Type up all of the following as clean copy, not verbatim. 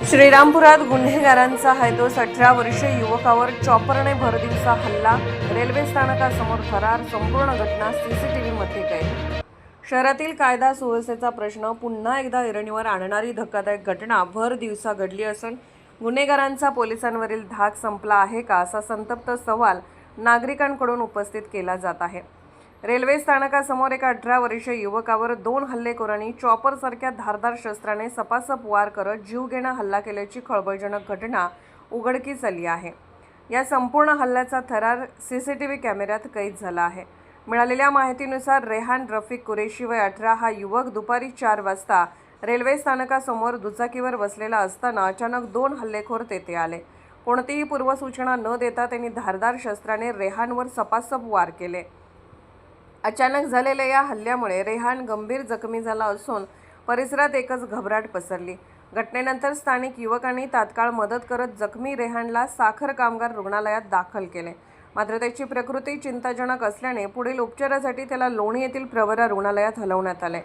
श्रीरामपुरात गुन्हेगारांचा हैदोस 18 वर्षीय युवकावर चॉपरने भरदिवसा हल्ला, रेल्वे स्थानकासमोर फरार, संपूर्ण घटना सीसीटीव्हीमध्ये कैद। शहरातील कायदा सुव्यवस्थेचा प्रश्न पुन्हा एकदा ऐरणीवर आणणारी धक्कादायक घटना भर दिवसा घडली असून गुन्हेगारांचा पोलिसांवरील धाक संपला आहे का असा संतप्त सवाल नागरिकांकडून उपस्थित केला जात आहे। रेल्वे स्थानकासमोर एका 18 वर्षीय युवकावर 2 हल्लेखोरांनी चॉपरसारख्या धारदार शस्त्राने सपासप वार करत जीवघेणा हल्ला केल्याची खळबळजनक घटना उघडकीस आली आहे। या संपूर्ण हल्ल्याचा थरार सीसीटीव्ही कॅमेऱ्यात कैद झाला आहे। मिळालेल्या माहितीनुसार रेहान रफिक कुरेशी वय 18 हा युवक दुपारी 4 वाजता रेल्वे स्थानकासमोर दुचाकीवर बसलेला असताना अचानक 2 हल्लेखोर तेथे आले। कोणतीही पूर्वसूचना न देता त्यांनी धारदार शस्त्राने रेहानवर सपासप वार केले। अचानक झालेल्या या हल्ल्यामुळे रेहान गंभीर जखमी झाला असून परिसरात एकच घबराट पसरली। घटनेनंतर स्थानिक युवकांनी तात्काळ मदत करत जखमी रेहानला साखर कामगार रुग्णालयात दाखल केले। मात्र त्याची प्रकृती चिंताजनक असल्याने पुढील उपचारासाठी त्याला लोणी येथील प्रवरा रुग्णालयात हलवण्यात आले।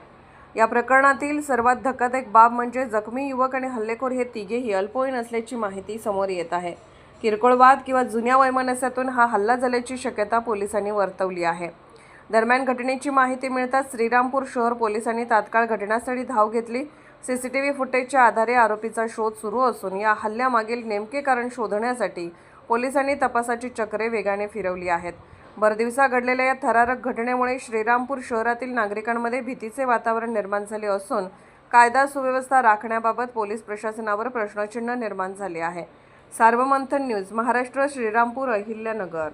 या प्रकरणातील सर्वात धक्कादायक बाब म्हणजे जखमी युवक आणि हल्लेखोर हे तिघेही अल्पवयीन असल्याची माहिती समोर येत आहे। किरकोळ वाद किंवा जुन्या वैमनस्यातून हा हल्ला झाल्याची शक्यता पोलिसांनी वर्तवली आहे। दरम्यान घटनेची माहिती मिळताच श्रीरामपूर शहर पोलिसांनी तात्काळ घटनास्थळी धाव घेतली। सीसीटीव्ही फुटेजच्या आधारे आरोपीचा शोध सुरू असून या हल्ल्यामागील नेमके कारण शोधण्यासाठी पोलिसांनी तपासाची चक्रे वेगाने फिरवली आहेत। भरदिवसा घडलेल्या या थरारक घटनेमुळे श्रीरामपूर शहरातील नागरिकांमध्ये भीतीचे वातावरण निर्माण झाले असून कायदा सुव्यवस्था राखण्याबाबत पोलीस प्रशासनावर प्रश्नचिन्ह निर्माण झाले आहे। सार्वमंथन न्यूज महाराष्ट्र, श्रीरामपूर, अहिल्यानगर।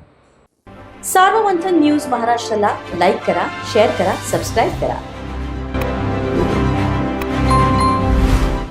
सार्वमंथन न्यूज महाराष्ट्राला लाईक करा, शेअर करा, सबस्क्राईब करा।